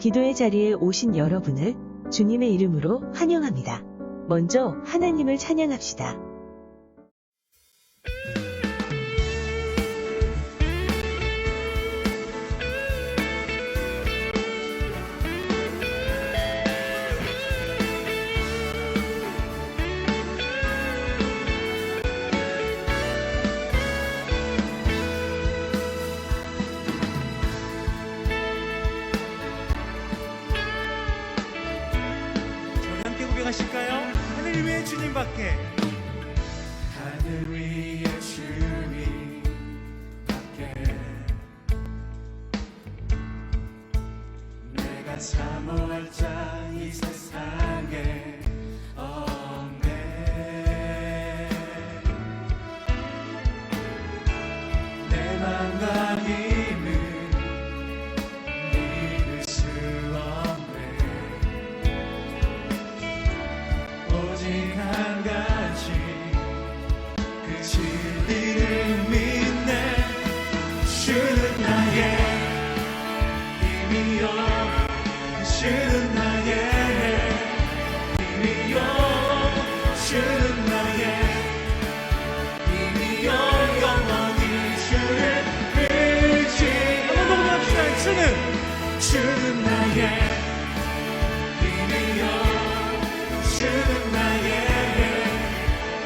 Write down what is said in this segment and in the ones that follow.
기도의 자리에 오신 여러분을 주님의 이름으로 환영합니다. 먼저 하나님을 찬양합시다. 고백하실까요? 하늘 위에 주님밖에. 하늘 위에 주님밖에 내가 사모할 자 이 세상에 없네. 내 맘과 힘은 믿을 수 없네. 오직 한 가지 그 진리를 믿네. 주는 나의 힘이요, 주는 나의 힘이요, 주는 나의 힘이요. 영원히 주를 의지하며 한번 더 고백합시다. 주는 나의 힘이요, 주는 나의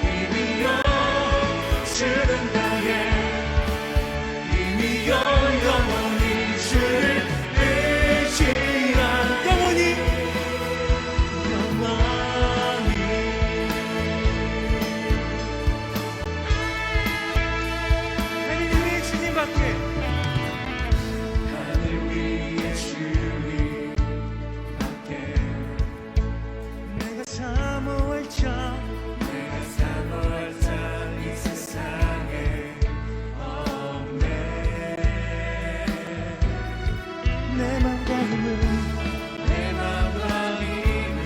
힘이요, 주는 나의 힘이요. 영원히 주를 의지한 영원히 하늘 위에 주님밖에. 하늘 위에 주님밖에 내가 사모할 자 내가 사모할 자 이 세상에 없네. 내 맘과 힘은 내 맘과 힘을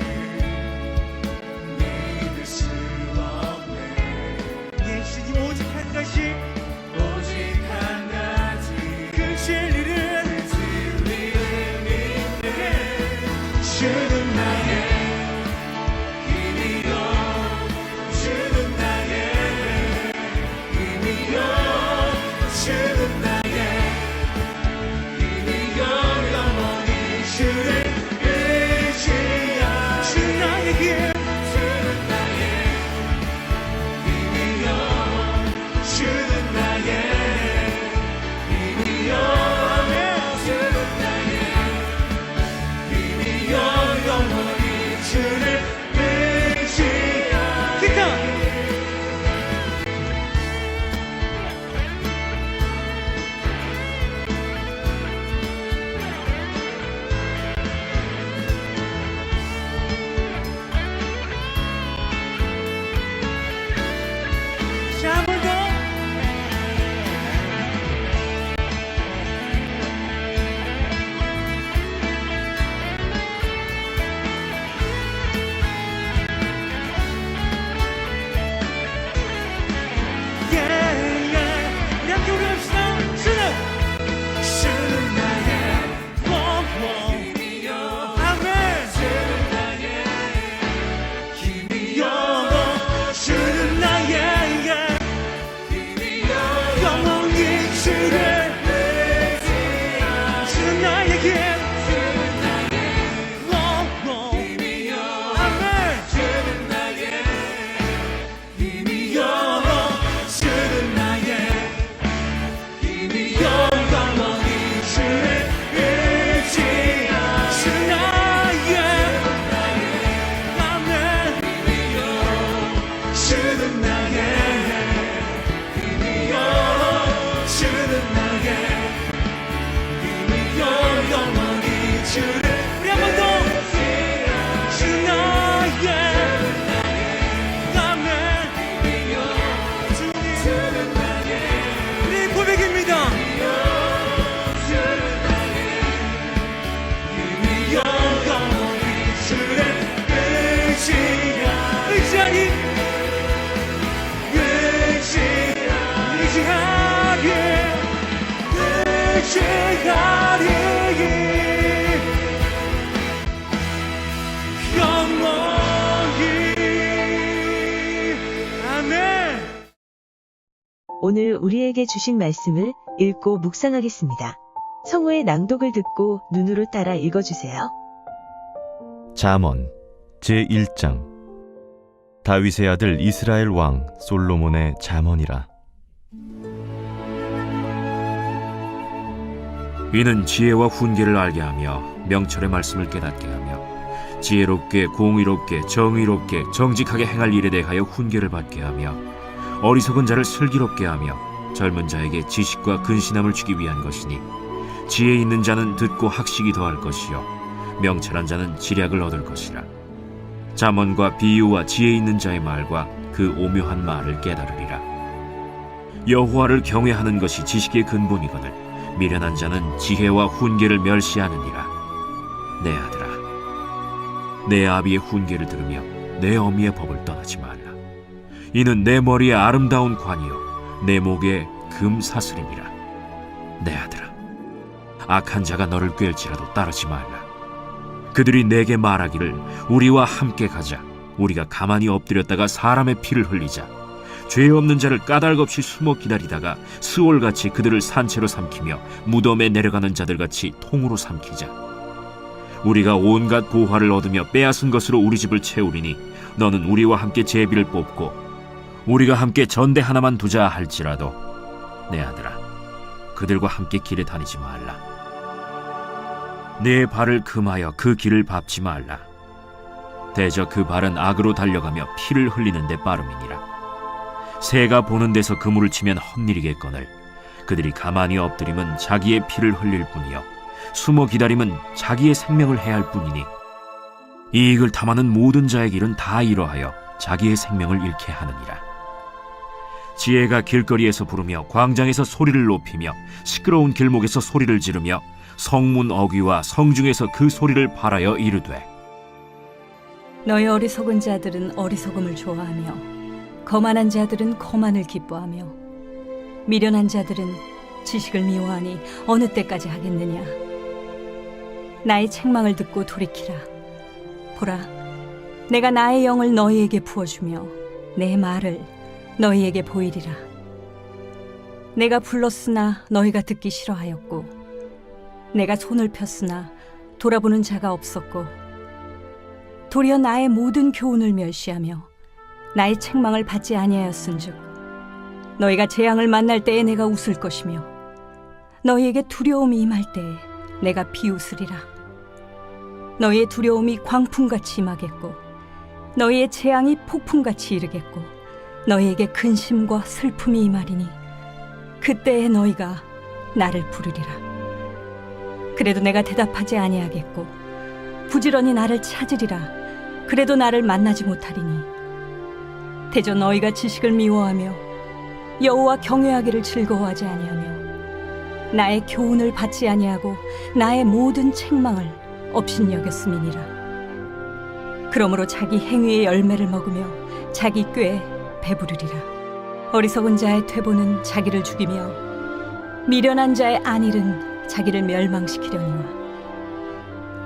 믿을 수 없네. 예 주님 오직 한 가지 오직 한 가지 그 진리를 그 진리를 믿네. 주는 나의 힘이요, 주는 나의 힘이요, 주는 나의 힘이요. 영원히 주를 의지한 주 나의 길 주는 나의 힘이요, 주는 나의 힘이요, 주는 나의 힘이요. 영원히 주를 의지한 기타 자, 한 번 더. 예, 예. 우리 함께 우려합시다. 주는 나의 원, 힘이요, 아멘. 주는 나의 힘이요, 주는 나의 힘이요. 영원히 주를 의지한 주는 나의 길 주는 나의 원, 힘이요, 아멘. 주는 나의 힘이요, 주는 나의 힘이요. 영원히 주를 의지한 주는 나의 아멘. 주는 나의 힘이요, 주는 나의 힘이요. 영원히 주를 우리 한 번 더. 주는 나의 아멘. 주님 주는 나의 우리 고백입니다. 주는 나의 힘이요. 영원히 주를 의지한 의지하니 의지하리 오늘 우리에게 주신 말씀을 읽고 묵상하겠습니다. 성우의 낭독을 듣고 눈으로 따라 읽어주세요. 잠언 제1장. 다윗의 아들 이스라엘 왕 솔로몬의 잠언이라. 이는 지혜와 훈계를 알게 하며 명철의 말씀을 깨닫게 하며 지혜롭게 공의롭게 정의롭게 정직하게 행할 일에 대하여 훈계를 받게 하며 어리석은 자를 슬기롭게 하며 젊은 자에게 지식과 근신함을 주기 위한 것이니 지혜 있는 자는 듣고 학식이 더할 것이요 명철한 자는 지략을 얻을 것이라. 잠언과 비유와 지혜 있는 자의 말과 그 오묘한 말을 깨달으리라. 여호와를 경외하는 것이 지식의 근본이거늘 미련한 자는 지혜와 훈계를 멸시하느니라. 내 아들아, 내 아비의 훈계를 들으며 내 어미의 법을 떠나지 말라. 이는 내 머리에 아름다운 관이요 내 목에 금사슬이니라. 내 아들아, 악한 자가 너를 꿰을지라도 따르지 말라. 그들이 내게 말하기를 우리와 함께 가자. 우리가 가만히 엎드렸다가 사람의 피를 흘리자. 죄 없는 자를 까닭없이 숨어 기다리다가 스올같이 그들을 산채로 삼키며 무덤에 내려가는 자들같이 통으로 삼키자. 우리가 온갖 보화를 얻으며 빼앗은 것으로 우리 집을 채우리니 너는 우리와 함께 제비를 뽑고 우리가 함께 전대 하나만 두자 할지라도 내 아들아, 그들과 함께 길에 다니지 말라. 내 발을 금하여 그 길을 밟지 말라. 대저 그 발은 악으로 달려가며 피를 흘리는 데 빠름이니라. 새가 보는 데서 그물을 치면 헛일이겠거늘 그들이 가만히 엎드림은 자기의 피를 흘릴 뿐이요 숨어 기다림은 자기의 생명을 해할 뿐이니 이익을 탐하는 모든 자의 길은 다 이러하여 자기의 생명을 잃게 하느니라. 지혜가 길거리에서 부르며 광장에서 소리를 높이며 시끄러운 길목에서 소리를 지르며 성문 어귀와 성중에서 그 소리를 발하여 이르되 너희 어리석은 자들은 어리석음을 좋아하며 거만한 자들은 거만을 기뻐하며 미련한 자들은 지식을 미워하니 어느 때까지 하겠느냐. 나의 책망을 듣고 돌이키라. 보라, 내가 나의 영을 너희에게 부어주며 내 말을 너희에게 보이리라. 내가 불렀으나 너희가 듣기 싫어하였고 내가 손을 폈으나 돌아보는 자가 없었고 도리어 나의 모든 교훈을 멸시하며 나의 책망을 받지 아니하였은즉 너희가 재앙을 만날 때에 내가 웃을 것이며 너희에게 두려움이 임할 때에 내가 비웃으리라. 너희의 두려움이 광풍같이 임하겠고 너희의 재앙이 폭풍같이 이르겠고 너희에게 근심과 슬픔이 임하리니 그때에 너희가 나를 부르리라. 그래도 내가 대답하지 아니하겠고 부지런히 나를 찾으리라. 그래도 나를 만나지 못하리니 대저 너희가 지식을 미워하며 여호와 경외하기를 즐거워하지 아니하며 나의 교훈을 받지 아니하고 나의 모든 책망을 업신여겼음이니라. 그러므로 자기 행위의 열매를 먹으며 자기 꾀에 배부르리라. 어리석은 자의 퇴보는 자기를 죽이며 미련한 자의 안일은 자기를 멸망시키려니와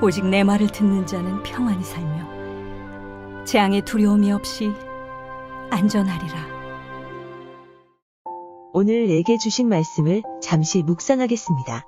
오직 내 말을 듣는 자는 평안히 살며 재앙의 두려움이 없이 안전하리라. 오늘 내게 주신 말씀을 잠시 묵상하겠습니다.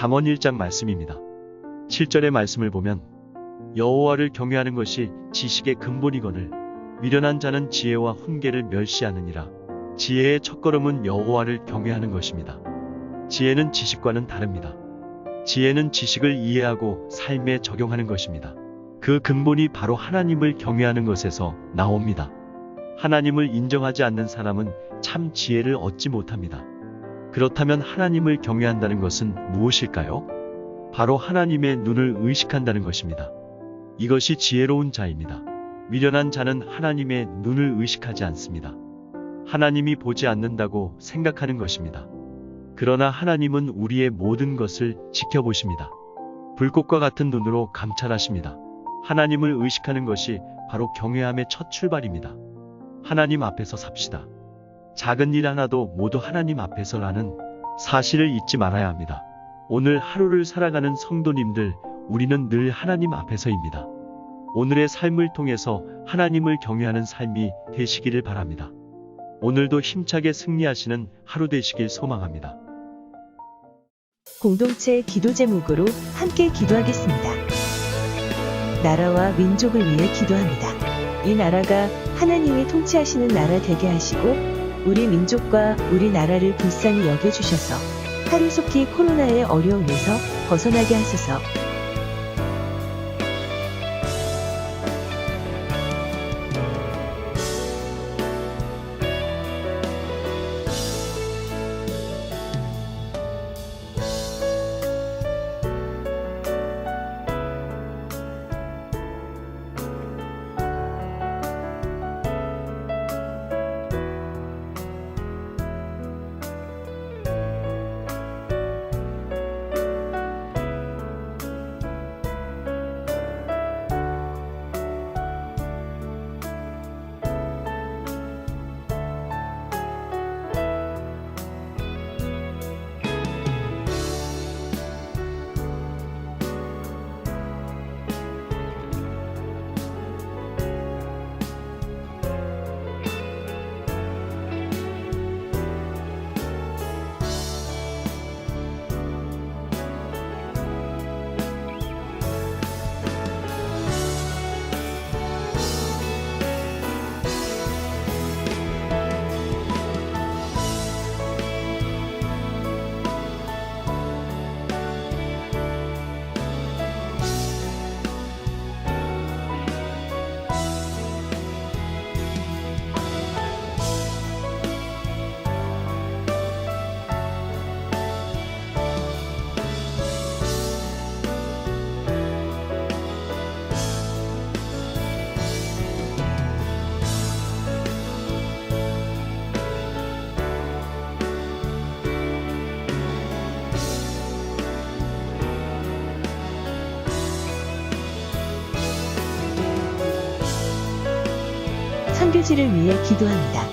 잠언 1장 말씀입니다. 7절의 말씀을 보면 여호와를 경외하는 것이 지식의 근본이거늘 미련한 자는 지혜와 훈계를 멸시하느니라. 지혜의 첫걸음은 여호와를 경외하는 것입니다. 지혜는 지식과는 다릅니다. 지혜는 지식을 이해하고 삶에 적용하는 것입니다. 그 근본이 바로 하나님을 경외하는 것에서 나옵니다. 하나님을 인정하지 않는 사람은 참 지혜를 얻지 못합니다. 그렇다면 하나님을 경외한다는 것은 무엇일까요? 바로 하나님의 눈을 의식한다는 것입니다. 이것이 지혜로운 자입니다. 미련한 자는 하나님의 눈을 의식하지 않습니다. 하나님이 보지 않는다고 생각하는 것입니다. 그러나 하나님은 우리의 모든 것을 지켜보십니다. 불꽃과 같은 눈으로 감찰하십니다. 하나님을 의식하는 것이 바로 경외함의 첫 출발입니다. 하나님 앞에서 삽시다. 작은 일 하나도 모두 하나님 앞에서라는 사실을 잊지 말아야 합니다. 오늘 하루를 살아가는 성도님들, 우리는 늘 하나님 앞에서입니다. 오늘의 삶을 통해서 하나님을 경외하는 삶이 되시기를 바랍니다. 오늘도 힘차게 승리하시는 하루 되시길 소망합니다. 공동체 기도 제목으로 함께 기도하겠습니다. 나라와 민족을 위해 기도합니다. 이 나라가 하나님이 통치하시는 나라 되게 하시고 우리 민족과 우리나라를 불쌍히 여겨주셔서 하루속히 코로나의 어려움에서 벗어나게 하소서. 선교지를 위해 기도합니다.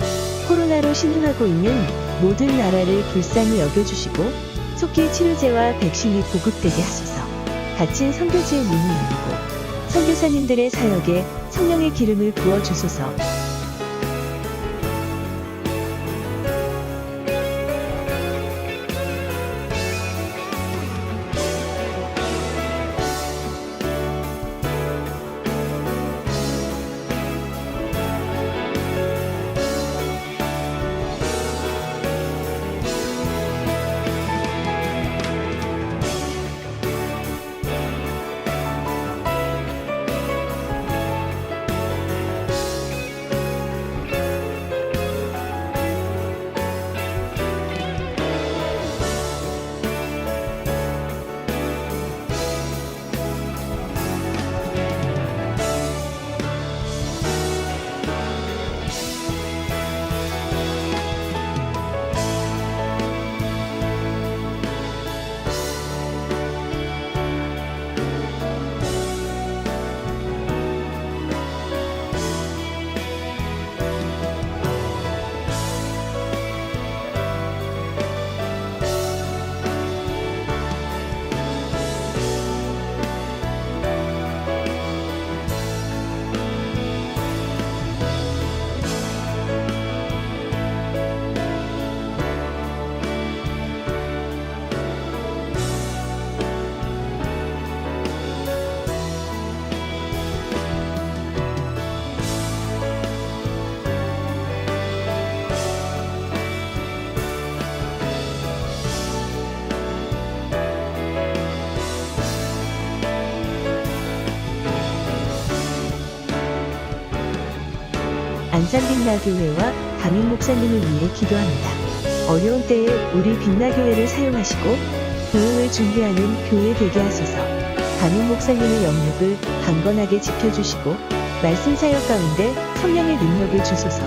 코로나로 신음하고 있는 모든 나라를 불쌍히 여겨주시고 속히 치료제와 백신이 보급되게 하소서. 닫힌 선교지의 문을 열고 선교사님들의 사역에 성령의 기름을 부어주소서. 안산 빛나교회와 담임 목사님을 위해 기도합니다. 어려운 때에 우리 빛나교회를 사용하시고 교육을 준비하는 교회 되게 하소서. 담임 목사님의 영역을 강건하게 지켜주시고 말씀 사역 가운데 성령의 능력을 주소서.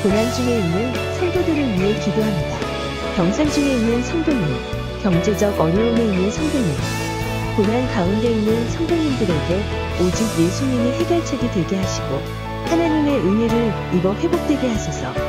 고난 중에 있는 성도들을 위해 기도합니다. 병상 중에 있는 성도님, 경제적 어려움에 있는 성도님, 고난 가운데 있는 성도님들에게 오직 예수님이 해결책이 되게 하시고 하나님의 은혜를 입어 회복되게 하소서.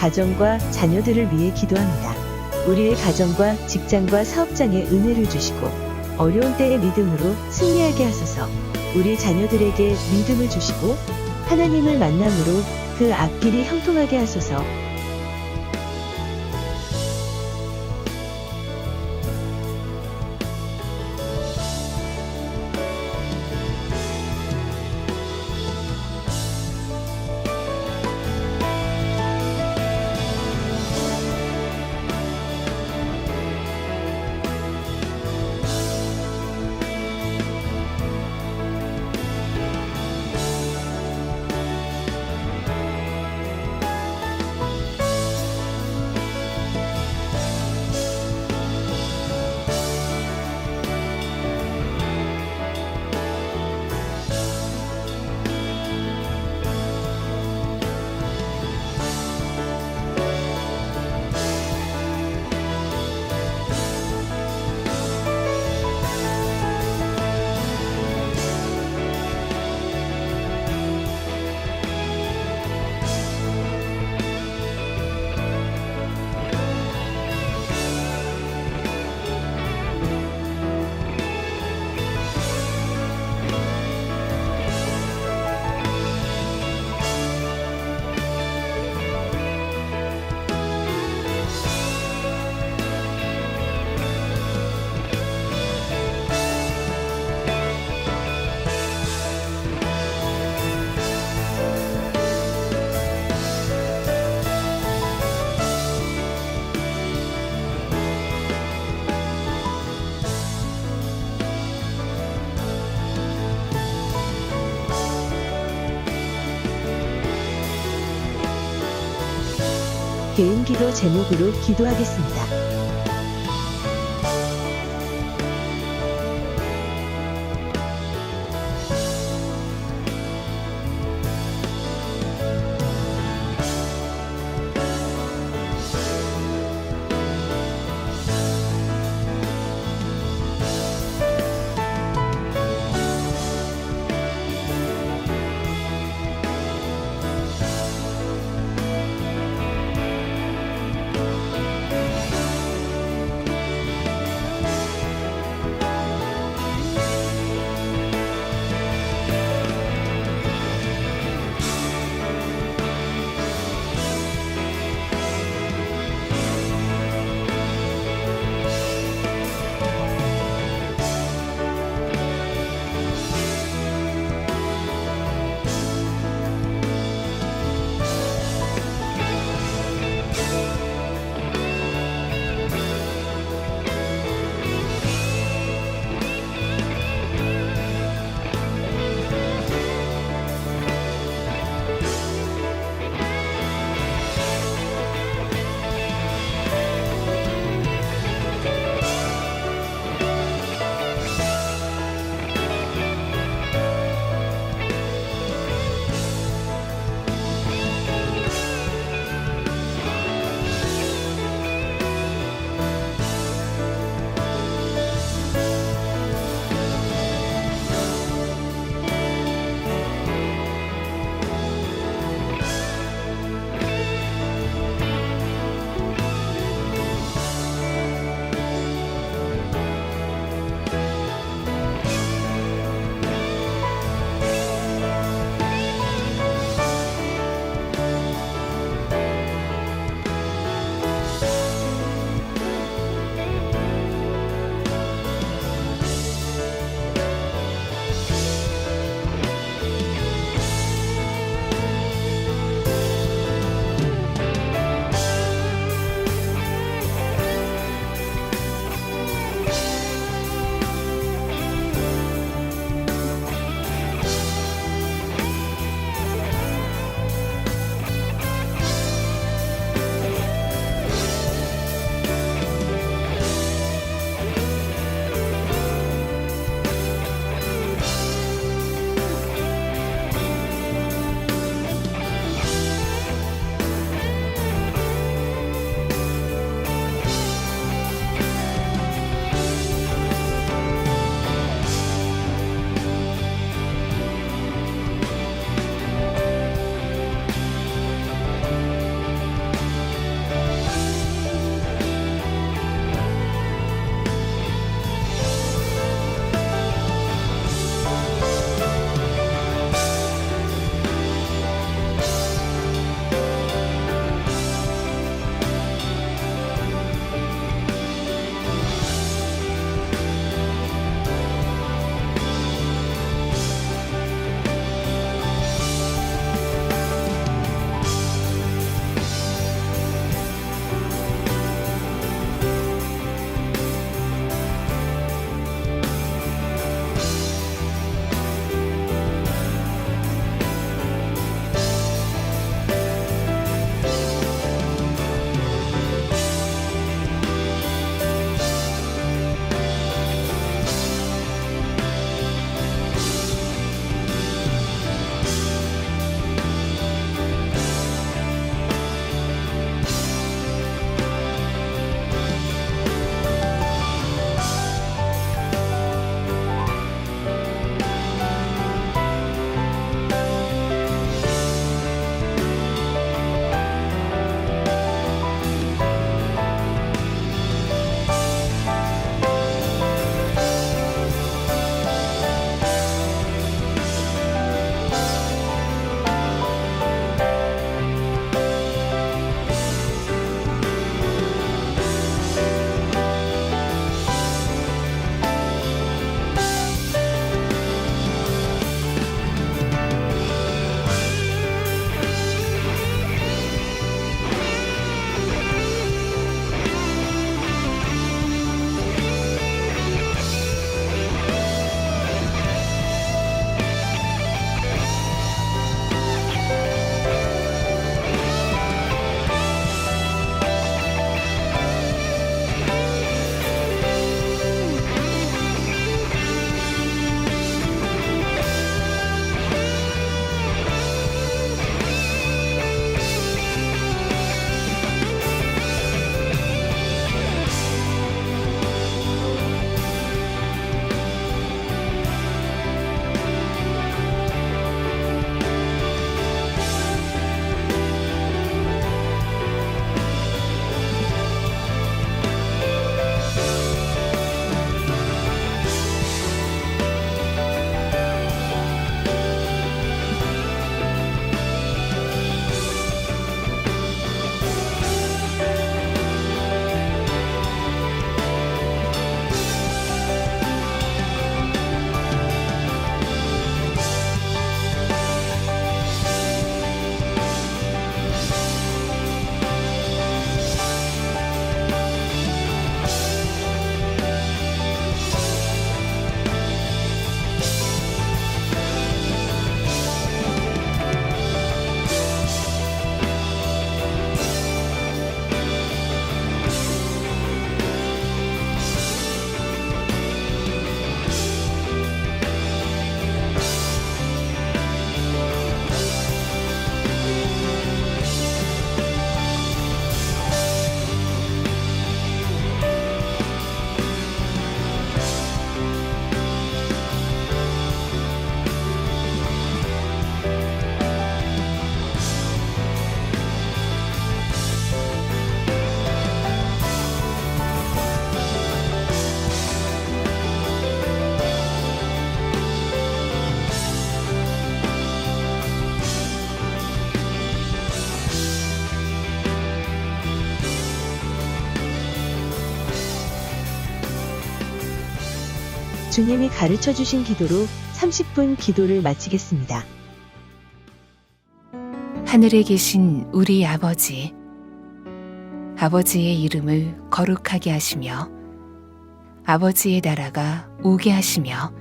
가정과 자녀들을 위해 기도합니다. 우리의 가정과 직장과 사업장에 은혜를 주시고 어려운 때의 믿음으로 승리하게 하소서. 우리 자녀들에게 믿음을 주시고 하나님을 만남으로 그 앞길이 형통하게 하소서. 개인 기도 제목으로 기도하겠습니다. 주님이 가르쳐 주신 기도로 30분 기도를 마치겠습니다. 하늘에 계신 우리 아버지, 아버지의 이름을 거룩하게 하시며 아버지의 나라가 오게 하시며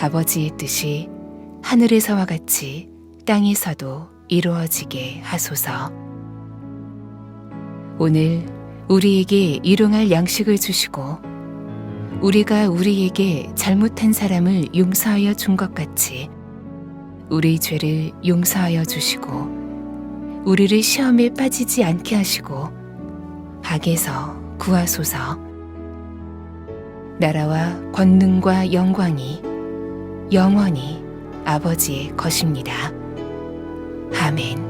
아버지의 뜻이 하늘에서와 같이 땅에서도 이루어지게 하소서. 오늘 우리에게 일용할 양식을 주시고 우리가 우리에게 잘못한 사람을 용서하여 준 것 같이 우리 죄를 용서하여 주시고 우리를 시험에 빠지지 않게 하시고 악에서 구하소서. 나라와 권능과 영광이 영원히 아버지의 것입니다. 아멘.